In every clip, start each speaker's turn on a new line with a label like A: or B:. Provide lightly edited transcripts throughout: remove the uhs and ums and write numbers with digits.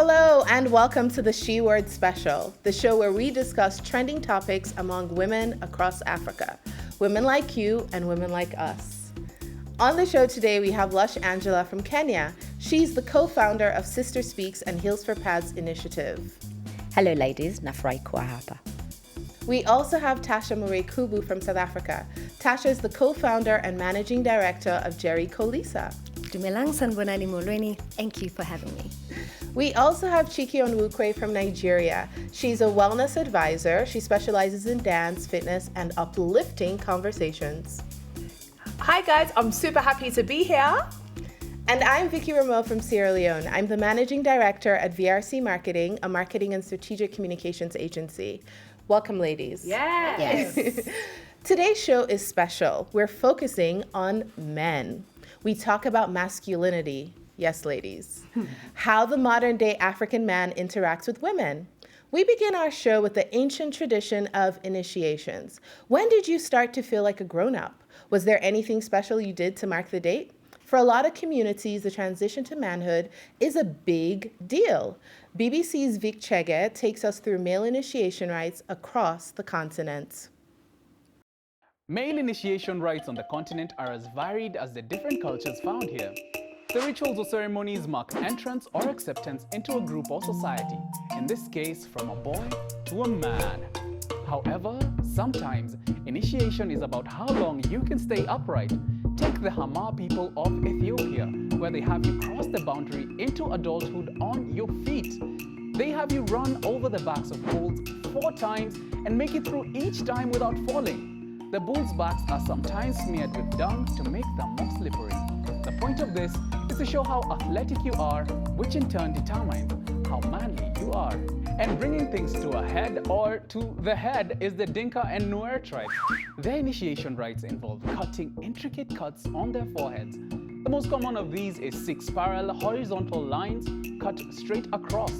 A: Hello and welcome to the She Word Special, the show where we discuss trending topics among women across Africa, women like you and women like us. On the show today, we have Lush Angela from Kenya. She's the co-founder of Sister Speaks and Heels for Pads initiative.
B: Hello ladies, nafurahi kuwa hapa.
A: We also have Tasha Murray Kubu from South Africa. Tasha is the co-founder and managing director of Jerry Kolisa.
C: Dumelang sanbonani molweni. Thank you for having me.
A: We also have Chiki Onwukwe from Nigeria. She's a wellness advisor. She specializes in dance, fitness, and uplifting conversations.
D: Hi guys, I'm super happy to be here.
A: And I'm Vicky Rameau from Sierra Leone. I'm the managing director at VRC Marketing, a marketing and strategic communications agency. Welcome, ladies.
D: Yes.
A: Today's show is special. We're focusing on men. We talk about masculinity. Yes, ladies. How the modern day African man interacts with women. We begin our show with the ancient tradition of initiations. When did you start to feel like a grown-up? Was there anything special you did to mark the date? For a lot of communities, the transition to manhood is a big deal. BBC's Vic Chege takes us through male initiation rites across the continent.
E: Male initiation rites on the continent are as varied as the different cultures found here. The rituals or ceremonies mark entrance or acceptance into a group or society, in this case from a boy to a man. However, sometimes initiation is about how long you can stay upright. Take the Hama people of Ethiopia, where they have you cross the boundary into adulthood on your feet. They have you run over the backs of bulls 4 times and make it through each time without falling. The bulls' backs are sometimes smeared with dung to make them more slippery. The point of this is to show how athletic you are, which in turn determines how manly you are. And bringing things to a head or to the head is the Dinka and Nuer tribe. Their initiation rites involve cutting intricate cuts on their foreheads. The most common of these is 6 parallel horizontal lines cut straight across.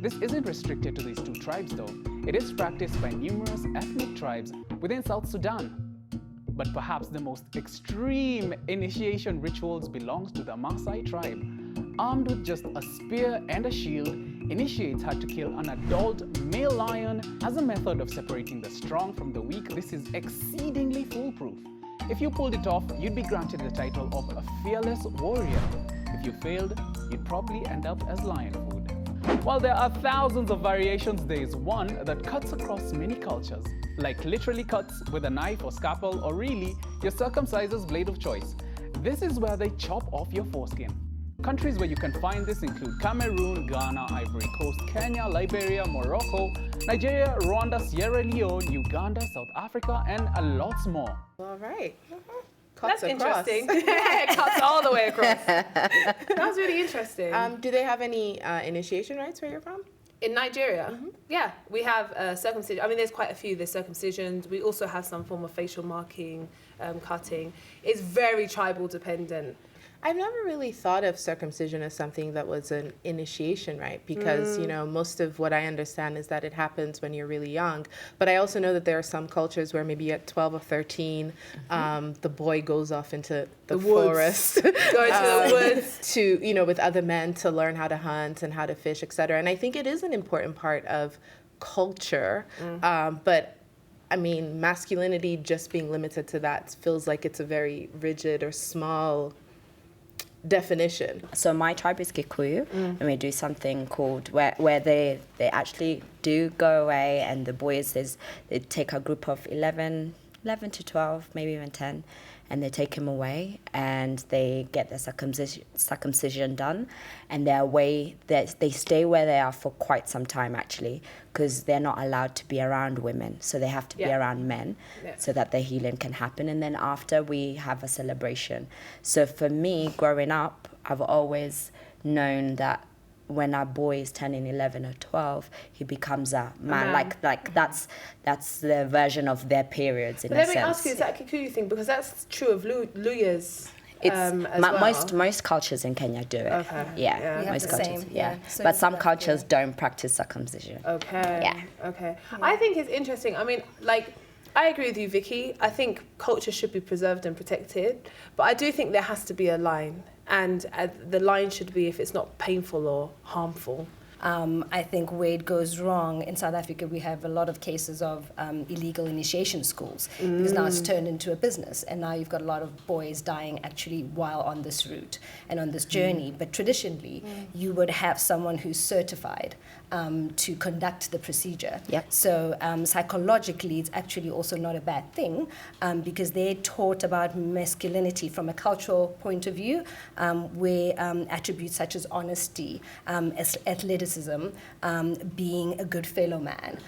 E: This isn't restricted to these 2 tribes though. It is practiced by numerous ethnic tribes within South Sudan. But perhaps the most extreme initiation rituals belongs to the Maasai tribe. Armed with just a spear and a shield, initiates had to kill an adult male lion as a method of separating the strong from the weak. This is exceedingly foolproof. If you pulled it off, you'd be granted the title of a fearless warrior. If you failed, you'd probably end up as lion food. While there are thousands of variations, there is one that cuts across many cultures, like literally cuts with a knife or scalpel, or really your circumciser's blade of choice. This is where they chop off your foreskin. Countries where you can find this include Cameroon, Ghana, Ivory Coast, Kenya, Liberia, Morocco, Nigeria, Rwanda, Sierra Leone, Uganda, South Africa, and a lot more.
A: All right.
D: That's interesting. It cuts all the way across. That's really interesting.
A: Do they have any initiation rites where you're from?
D: In Nigeria, yeah, we have circumcision. I mean, there's quite a few. There's circumcisions. We also have some form of facial marking, cutting. It's very tribal dependent.
A: I've never really thought of circumcision as something that was an initiation, right? Because, you know, most of what I understand is that it happens when you're really young. But I also know that there are some cultures where maybe at 12 or 13, the boy goes off into the forest.
D: Go into the woods.
A: To, you know, with other men to learn how to hunt and how to fish, etc. And I think it is an important part of culture. But I mean, masculinity just being limited to that feels like it's a very rigid or small definition.
B: So my tribe is Kikuyu, and we do something called where they actually do go away, and the boys they take a group of 11 to 12, maybe even 10, and they take him away and they get their circumcision done, and they're away. They stay where they are for quite some time actually, because they're not allowed to be around women, so they have to be around men so that the healing can happen. And then after, we have a celebration. So for me, growing up, I've always known that when our boy is turning 11 or 12, he becomes a man. Like that's the version of their periods in a sense.
D: Let me ask you, is that a Kikuyu thing? Because that's true of Luyas.
B: Most cultures in Kenya do it.
D: Okay.
B: Yeah, most cultures.
C: Same,
B: yeah.
C: So
B: But some cultures don't practice circumcision.
D: Okay.
B: Yeah.
D: Okay. I think it's interesting. I mean, like, I agree with you, Vicky. I think culture should be preserved and protected, but I do think there has to be a line, and the line should be if it's not painful or harmful.
C: I think where it goes wrong in South Africa, we have a lot of cases of illegal initiation schools, because now it's turned into a business, and now you've got a lot of boys dying actually while on this route and on this journey. But traditionally, you would have someone who's certified to conduct the procedure.
B: Yep.
C: So psychologically, it's actually also not a bad thing, because they're taught about masculinity from a cultural point of view, where attributes such as honesty, athleticism, being a good fellow man,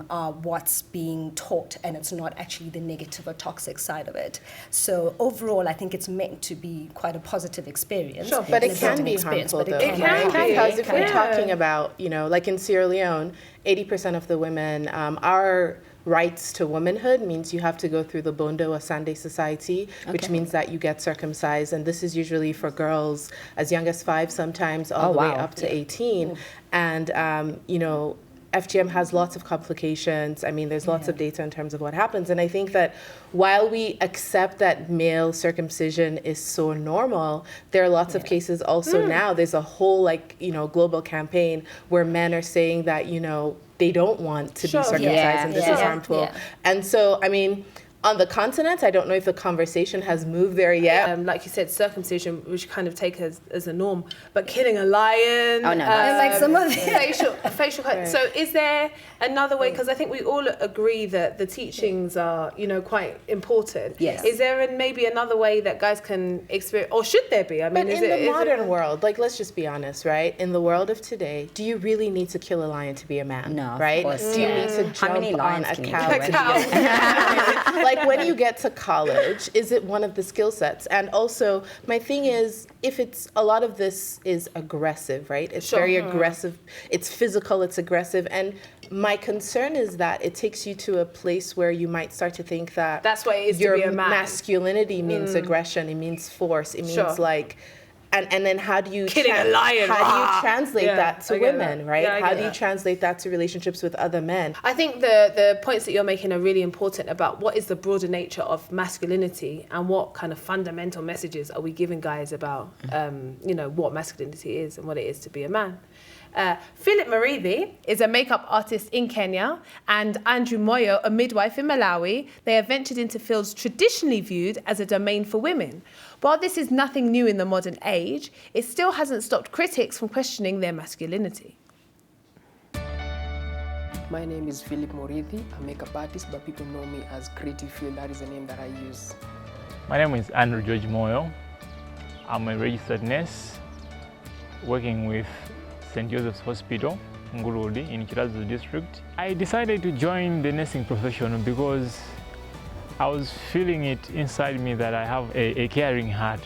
C: are what's being taught, and it's not actually the negative or toxic side of it. So overall, I think it's meant to be quite a positive experience.
A: Sure, but it can be harmful, though. It can be. Because if we're talking about, like in Sierra Leone, 80% of the women, our rights to womanhood means you have to go through the Bondo Asande Society, which means that you get circumcised. And this is usually for girls as young as 5, sometimes all the way up to 18. And, FGM has lots of complications. I mean, there's lots of data in terms of what happens. And I think that while we accept that male circumcision is so normal, there are lots of cases also now. There's a whole, global campaign where men are saying that, they don't want to be circumcised and this is harmful.
C: Yeah.
A: And so, I mean, on the continent, I don't know if the conversation has moved there yet.
D: Like you said, circumcision, which kind of take as a norm, but killing a lion,
B: Oh, no,
C: like some of
D: facial cut. So is there another way? Because I think we all agree that the teachings are, quite important.
B: Yes.
D: Is there maybe another way that guys can experience, or should there be? I mean,
A: But in the modern world, let's just be honest, right? In the world of today, do you really need to kill a lion to be a man?
B: No, of
A: right?
B: course.
A: Do you need to
B: How many
A: jump on
B: lions
A: a
B: can you
A: cow?
B: kill?
A: to be a man? Like when you get to college, is it one of the skill sets? And also, my thing is, if it's a lot of this is aggressive, right? It's very aggressive. It's physical. It's aggressive. And my concern is that it takes you to a place where you might start to think that
D: that's what it is
A: your
D: to be a man.
A: Masculinity means aggression. It means force. It means And then how do you
D: Killing a lion.
A: How do you translate that to women, right?
D: Yeah,
A: how do you translate that to relationships with other men?
D: I think the points that you're making are really important about what is the broader nature of masculinity and what kind of fundamental messages are we giving guys about, what masculinity is and what it is to be a man. Philip Marithi is a makeup artist in Kenya, and Andrew Moyo, a midwife in Malawi. They have ventured into fields traditionally viewed as a domain for women. While this is nothing new in the modern age, it still hasn't stopped critics from questioning their masculinity.
F: My name is Philip Morithi, a makeup artist, but people know me as Creative Field. That is the name that I use.
G: My name is Andrew George Moyo. I'm a registered nurse working with St. Joseph's Hospital, Ngurudi, in Chirazu district. I decided to join the nursing profession because I was feeling it inside me that I have a caring heart.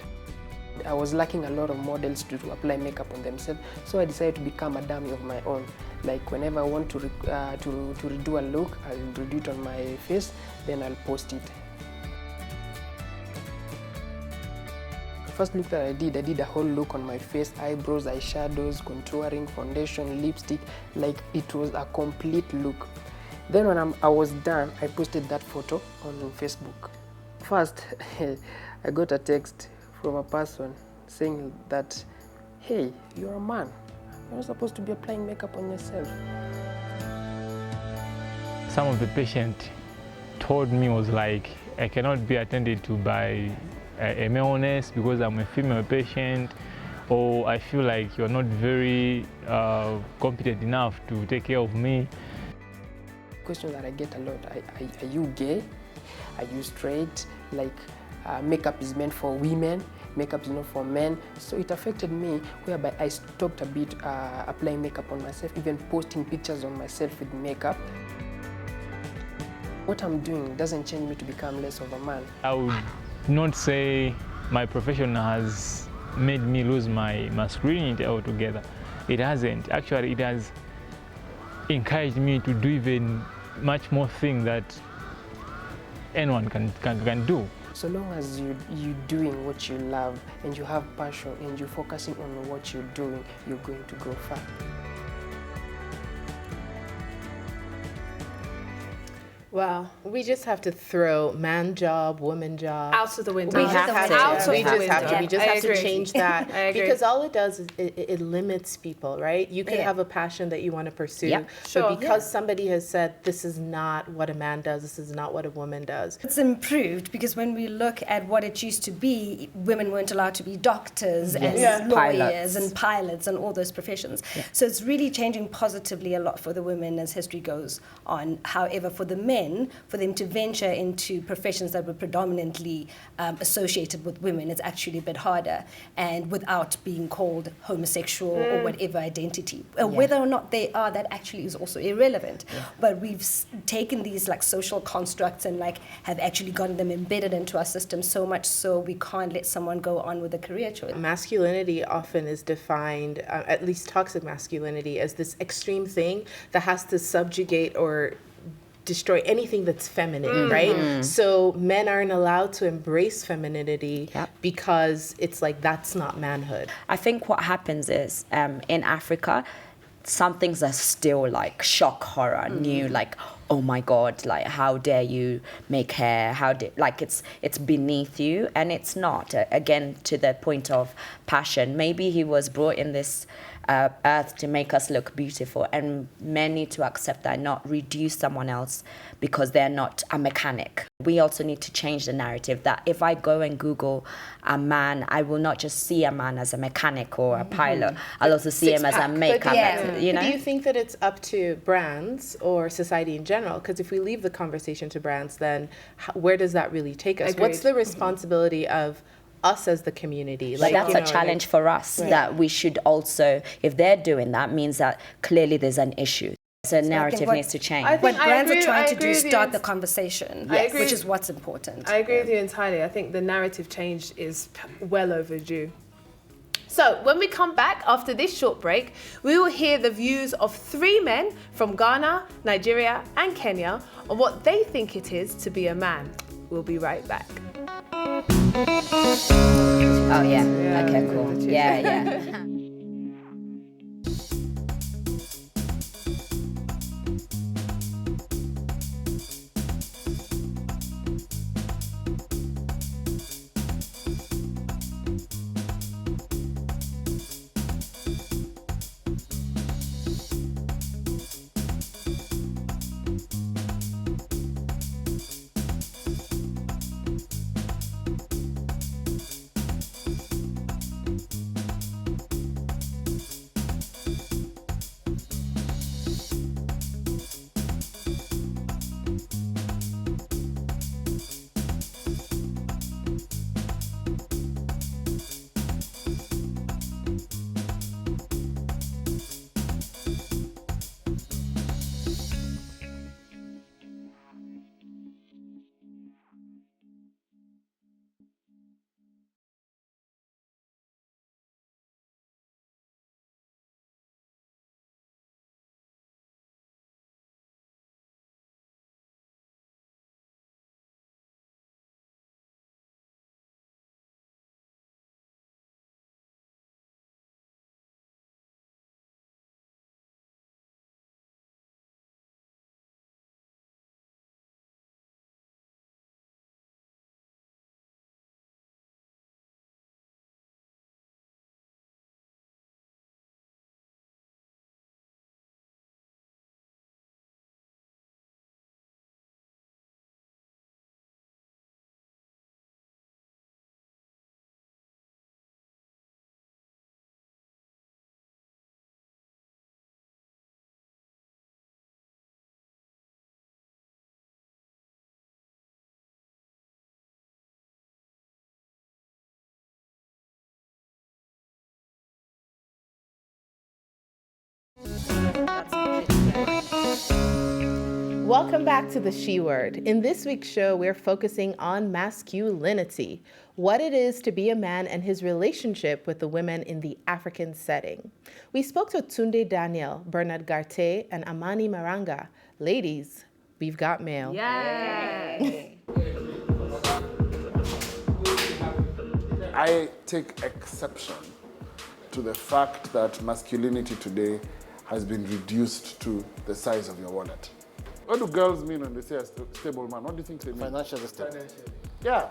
F: I was lacking a lot of models to apply makeup on themselves, so I decided to become a dummy of my own. Like whenever I want to redo a look, I'll redo it on my face, then I'll post it. First look that I did a whole look on my face, eyebrows, eyeshadows, contouring, foundation, lipstick, like it was a complete look. Then when I was done, I posted that photo on Facebook. First, I got a text from a person saying that, hey, you're a man. You're not supposed to be applying makeup on yourself.
G: Some of the patients told me was like, I cannot be attended to by a male nurse because I'm a female patient, or I feel like you're not very competent enough to take care of me.
F: Question that I get a lot, are you gay? Are you straight? Like makeup is meant for women, makeup is not for men. So it affected me, whereby I stopped a bit applying makeup on myself, even posting pictures on myself with makeup. What I'm doing doesn't change me to become less of a man.
G: I would not say my profession has made me lose my masculinity altogether. It hasn't. Actually, it has encouraged me to do even much more things that anyone can do.
F: So long as you're doing what you love and you have passion and you're focusing on what you're doing, you're going to go far.
D: Wow.
A: We just have to throw man job, woman job
D: Out of the window.
B: We have to.
D: Out of
A: We
D: the
A: just
D: window.
A: have to. We just
D: I
A: have to
D: agree.
A: change that
D: I agree.
A: because all it does is it limits people, right? You could
C: Yeah.
A: have a passion that you want to pursue,
B: Yep.
D: Sure.
A: but because somebody has said this is not what a man does, this is not what a woman does.
C: It's improved because when we look at what it used to be, women weren't allowed to be doctors and lawyers
B: Pilots.
C: and pilots and all those professions. So it's really changing positively a lot for the women as history goes on. However, for the men, for them to venture into professions that were predominantly associated with women, it's actually a bit harder, and without being called homosexual or whatever identity. Whether or not they are, that actually is also irrelevant. But we've taken these like social constructs and like have actually gotten them embedded into our system so much so we can't let someone go on with a career choice.
A: Masculinity often is defined, at least toxic masculinity, as this extreme thing that has to subjugate or destroy anything that's feminine, right? So men aren't allowed to embrace femininity because it's like that's not manhood.
B: I think what happens is in Africa, some things are still like shock horror, new, like, oh my God, like how dare you make hair? Like it's beneath you, and it's not. Again, to the point of passion, maybe he was brought in this earth to make us look beautiful, and men need to accept that, not reduce someone else because they're not a mechanic. We also need to change the narrative that if I go and Google a man, I will not just see a man as a mechanic or a pilot. I'll also see him as a makeup artist, you know?
A: Do you think that it's up to brands or society in general? Because if we leave the conversation to brands, then where does that really take us?
D: Agreed.
A: What's the responsibility of us as the community?
B: But that's
A: you
B: a
A: know,
B: challenge for us, that we should also, if they're doing that, means that clearly there's an issue. So narrative needs to change.
C: What brands
D: agree-
C: are trying
D: I
C: to do
D: agree
C: is
D: with you.
C: start the conversation,
D: I agree.
C: which is what's important.
D: I agree with you entirely. I think the narrative change is well overdue. So when we come back after this short break, we will hear the views of 3 men from Ghana, Nigeria, and Kenya on what they think it is to be a man. We'll be right back.
B: Oh yeah, okay, cool. Yeah.
A: Welcome back to the She Word. In this week's show, we're focusing on masculinity, what it is to be a man and his relationship with the women in the African setting. We spoke to Tunde Daniel, Bernard Garte, and Amani Maranga. Ladies, we've got mail.
H: I take exception to the fact that masculinity today has been reduced to the size of your wallet. What do girls mean when they say a stable man? What do you think they mean?
I: Financially stable.
H: Yeah,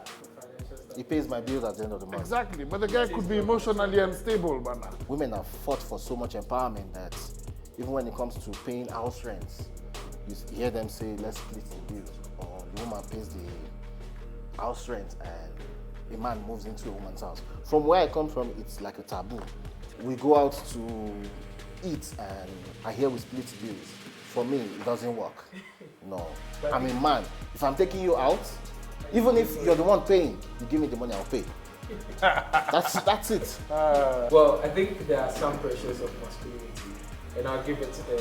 I: He pays my bills at the end of the month.
H: exactly. But the guy could be emotionally unstable, Bana.
I: Women have fought for so much empowerment that even when it comes to paying house rents, you hear them say, let's split the bills. Or the woman pays the house rent and a man moves into a woman's house. From where I come from, it's like a taboo. We go out to eat and I hear we split bills. For me, it doesn't work. No. I'm a man. If I'm taking you out, even if you're the one paying, you give me the money, I'll pay. That's it.
J: Well, I think there are some pressures of masculinity, and I'll give it to them.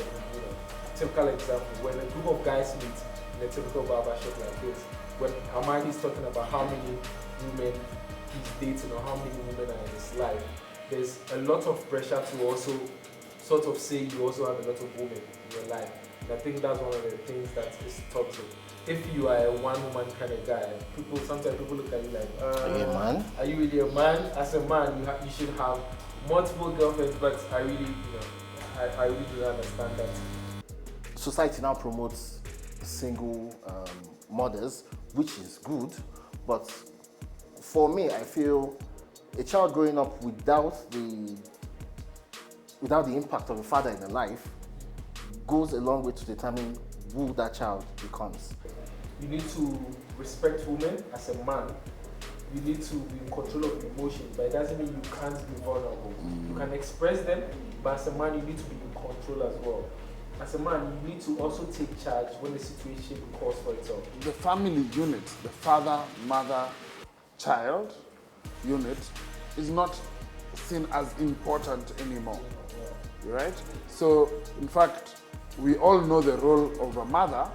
J: Typical example: when a group of guys meet in a typical barber shop like this, when Amani is talking about how many women he's dating or how many women are in his life, there's a lot of pressure to also sort of say you also have a lot of women in your life. And I think that's one of the things that is toxic. If you are a one-woman kind of guy, sometimes people look at you like,
I: Are you a man?
J: Are you really a man? As a man, you should have multiple girlfriends, but I really, I really do not understand that.
I: Society now promotes single mothers, which is good, but for me, I feel a child growing up without the impact of a father in their life goes a long way to determine who that child becomes.
J: You need to respect women as a man. You need to be in control of your emotions, but it doesn't mean you can't be vulnerable. You can express them, but as a man, you need to be in control as well. As a man, you need to also take charge when the situation calls for itself.
H: The family unit, the father, mother, child unit is not seen as important anymore, right? So, in fact, we all know the role of a mother.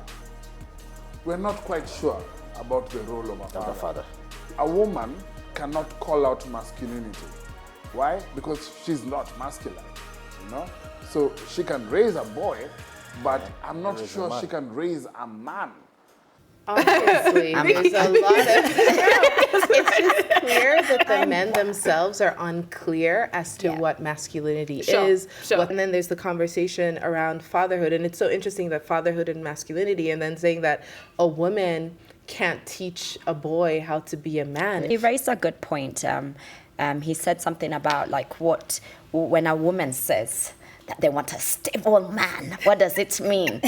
H: We're not quite sure about the role of a father. A woman cannot call out masculinity. Why? Because she's not masculine, So she can raise a boy, but I'm not sure she can raise a man.
A: Obviously, there's a lot of... It's just clear that the men themselves are unclear as to what masculinity is. And then there's the conversation around fatherhood. And it's so interesting that fatherhood and masculinity, and then saying that a woman can't teach a boy how to be a man.
B: He raised a good point. He said something about when a woman says that they want a stable man, what does it mean?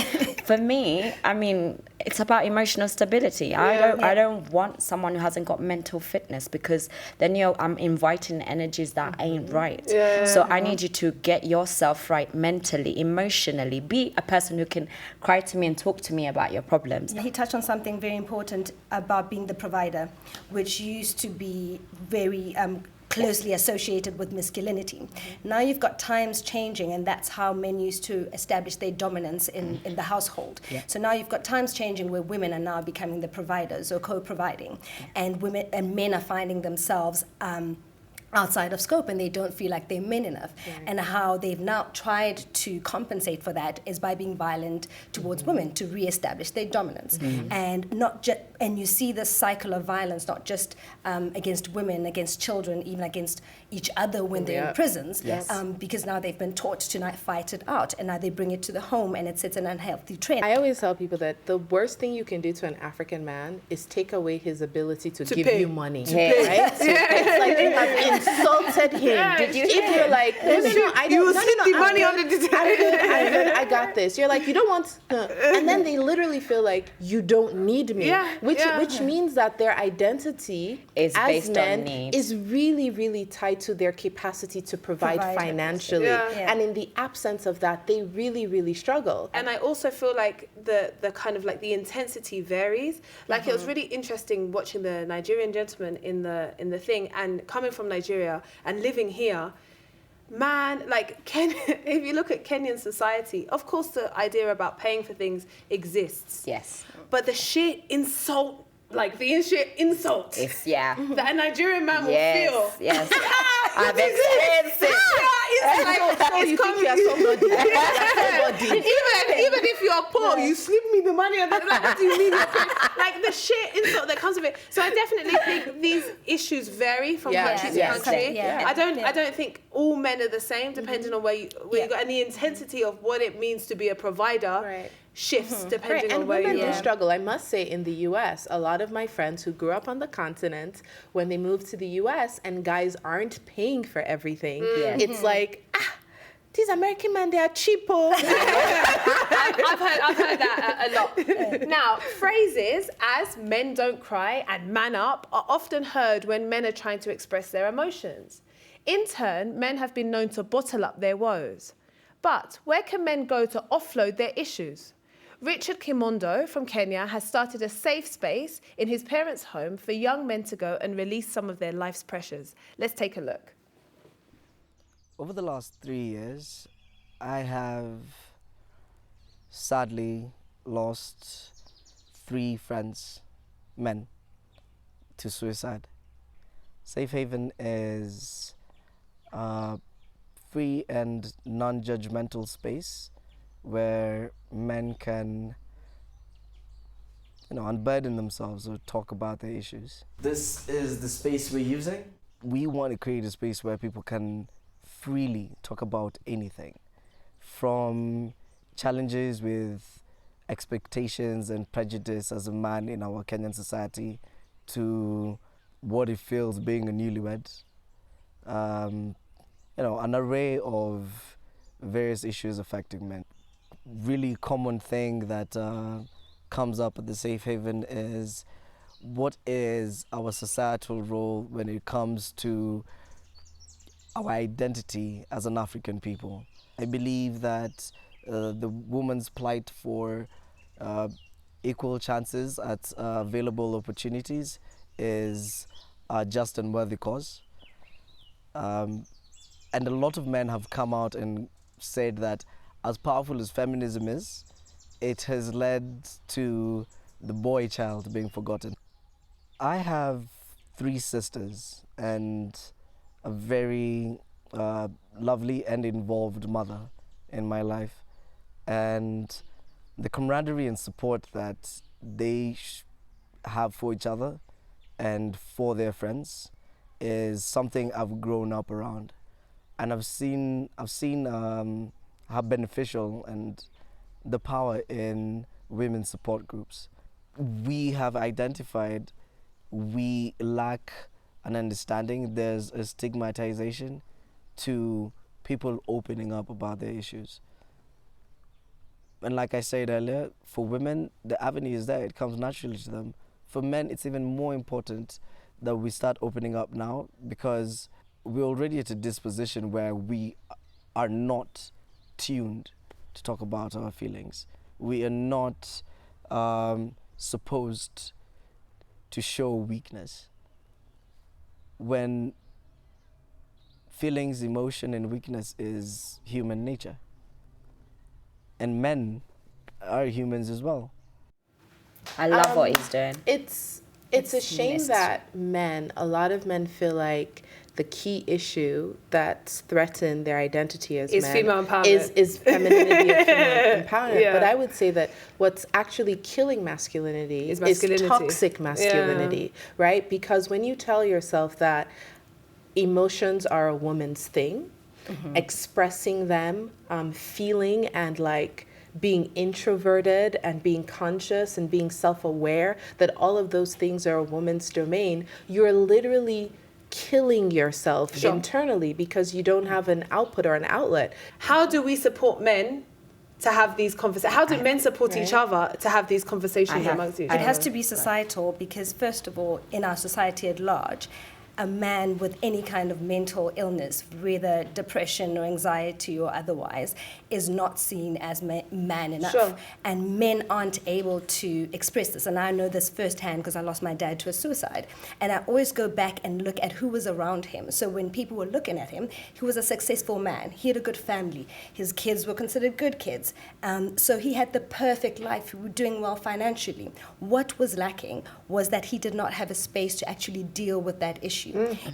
B: For me, I mean, it's about emotional stability. I don't want someone who hasn't got mental fitness, because then I'm inviting energies that ain't right. So I need you to get yourself right mentally, emotionally. Be a person who can cry to me and talk to me about your problems.
C: He touched on something very important about being the provider, which used to be very closely associated with masculinity. Now you've got times changing, and that's how men used to establish their dominance in the household. So now you've got times changing where women are now becoming the providers or co-providing, and men are finding themselves outside of scope, and they don't feel like they're men enough. And how they've now tried to compensate for that is by being violent towards women to reestablish their dominance. And you see this cycle of violence, not just against women, against children, even against each other when they're in prisons, because now they've been taught to not fight it out, and now they bring it to the home, and it sets an unhealthy trend.
A: I always tell people that the worst thing you can do to an African man is take away his ability to give you money, right? It's like you have insulted him. Did you? If you're like,
D: you sit the money on the table.
A: I got this. You're like, you don't want, and then they literally feel like you don't need me, which means that their identity
B: is
A: as
B: based
A: men
B: on need.
A: is really, really tied to their capacity to provide financially. And in the absence of that, they really, really struggle.
D: And I also feel like the kind of like the intensity varies. Like it was really interesting watching the Nigerian gentleman in the thing, and coming from Nigeria and living here. Man, like if you look at Kenyan society, of course the idea about paying for things exists.
B: Yes.
D: But the sheer insult, that a Nigerian man will feel.
B: Yes. I've experienced it.
D: Even if you are poor, you slip me the money. What do you mean? Like the sheer insult that comes with it. So I definitely think these issues vary from country to country. I don't think all men are the same, depending on where you go, and the intensity of what it means to be a provider shifts depending
A: Right,
D: on
A: and
D: where
A: women
D: you
A: do
D: are.
A: struggle. I must say, in the U.S., a lot of my friends who grew up on the continent, when they move to the U.S. and guys aren't paying for everything, it's like, these American men, they are cheapo.
D: I've heard that a lot. Now, phrases as "men don't cry" and "man up" are often heard when men are trying to express their emotions. In turn, men have been known to bottle up their woes. But where can men go to offload their issues? Richard Kimondo from Kenya has started a safe space in his parents' home for young men to go and release some of their life's pressures. Let's take a look.
K: Over the last 3 years, I have sadly lost 3 friends, men, to suicide. Safe Haven is a free and non-judgmental space where men can, unburden themselves or talk about their issues. This is the space we're using. We want to create a space where people can freely talk about anything, from challenges with expectations and prejudice as a man in our Kenyan society to what it feels being a newlywed. An array of various issues affecting men. Really common thing that comes up at the Safe Haven is what is our societal role when it comes to our identity as an African people. I believe that the woman's plight for equal chances at available opportunities is a just and worthy cause. And a lot of men have come out and said that as powerful as feminism is, it has led to the boy child being forgotten. I have 3 sisters and a very lovely and involved mother in my life. And the camaraderie and support that they have for each other and for their friends is something I've grown up around. And I've seen how beneficial and the power in women's support groups. We have identified we lack an understanding. There's a stigmatization to people opening up about their issues. And like I said earlier, for women, the avenue is there. It comes naturally to them. For men, it's even more important that we start opening up now, because we're already at a disposition where we are not tuned to talk about our feelings. We are not supposed to show weakness. When feelings, emotion, and weakness is human nature. And men are humans as well.
B: I love what he's doing.
A: It's a shame that a lot of men feel like the key issue that's threatened their identity as
D: is
A: men
D: female empowerment.
A: is femininity and female empowerment.
D: Yeah.
A: But I would say that what's actually killing masculinity is toxic masculinity, right? Because when you tell yourself that emotions are a woman's thing, expressing them, feeling and like being introverted and being conscious and being self-aware, that all of those things are a woman's domain, you're literally killing yourself internally because you don't have an output or an outlet.
D: How do we support men to have these conversations? How do men support each other to have these conversations amongst each other?
C: It has to be societal because, first of all, in our society at large, a man with any kind of mental illness, whether depression or anxiety or otherwise, is not seen as man enough.
D: Sure.
C: And men aren't able to express this. And I know this firsthand because I lost my dad to a suicide. And I always go back and look at who was around him. So when people were looking at him, he was a successful man. He had a good family. His kids were considered good kids. So he had the perfect life. He was doing well financially. What was lacking was that he did not have a space to actually deal with that issue.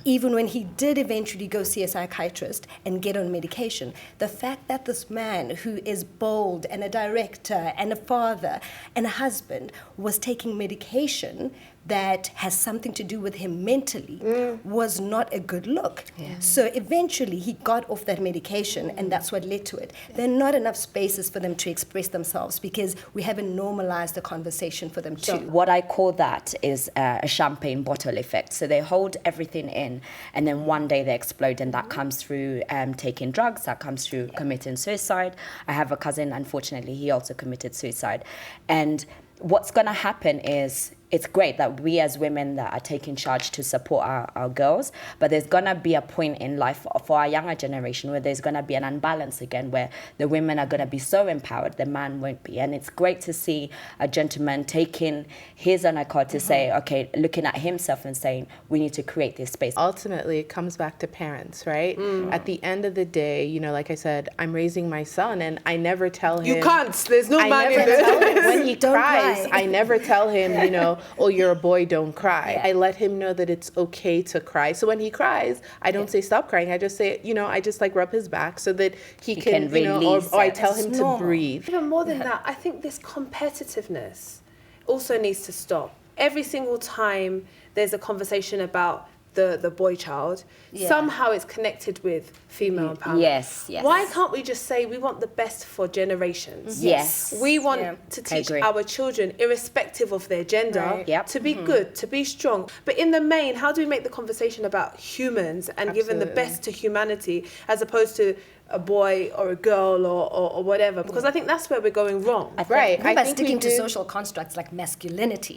C: Even when he did eventually go see a psychiatrist and get on medication, the fact that this man who is bold and a director and a father and a husband was taking medication that has something to do with him mentally was not a good look. So eventually he got off that medication, and that's what led to it. There are not enough spaces for them to express themselves because we haven't normalized the conversation for them to.
B: What I call that is a champagne bottle effect. So they hold everything in, and then one day they explode, and that comes through taking drugs, that comes through committing suicide. I have a cousin, unfortunately, he also committed suicide. And what's going to happen is, it's great that we as women that are taking charge to support our girls, but there's going to be a point in life for our younger generation where there's going to be an unbalance again, where the women are going to be so empowered, the man won't be. And it's great to see a gentleman taking his own accord to say, okay, looking at himself and saying, we need to create this space.
A: Ultimately, it comes back to parents, right? At the end of the day, you know, like I said, I'm raising my son, and I never tell him.
D: You can't. There's no man in
A: this. When he
C: Don't
A: cries,
C: cry.
A: I never tell him, you know, oh, you're a boy, don't cry. I let him know that it's okay to cry. So when he cries, I don't say stop crying. I just say, you know, I just like rub his back so that he can you know,
B: release
A: or I
B: it.
A: tell him to breathe.
D: Even more than that, I think this competitiveness also needs to stop. Every single time there's a conversation about the boy child, somehow it's connected with female empowerment.
B: Yes.
D: Why can't we just say we want the best for generations?
B: Yes.
D: We want to teach our children, irrespective of their gender, to be good, to be strong. But in the main, how do we make the conversation about humans and giving the best to humanity as opposed to a boy or a girl or whatever? Because I think that's where we're going wrong.
A: Right.
C: Remember, sticking to social constructs like masculinity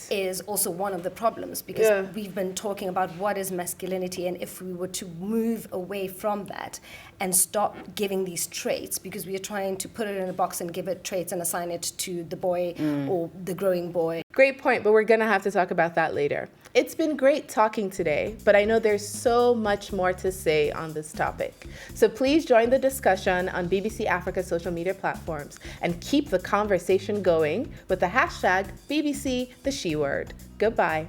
C: is also one of the problems, because we've been talking about what is masculinity, and if we were to move away from that and stop giving these traits, because we are trying to put it in a box and give it traits and assign it to the boy or the growing boy.
A: Great point, but we're going to have to talk about that later. It's been great talking today, but I know there's so much more to say on this topic. So please join the discussion on BBC Africa's social media platforms and keep the conversation going with the hashtag BBC The She Word. Goodbye.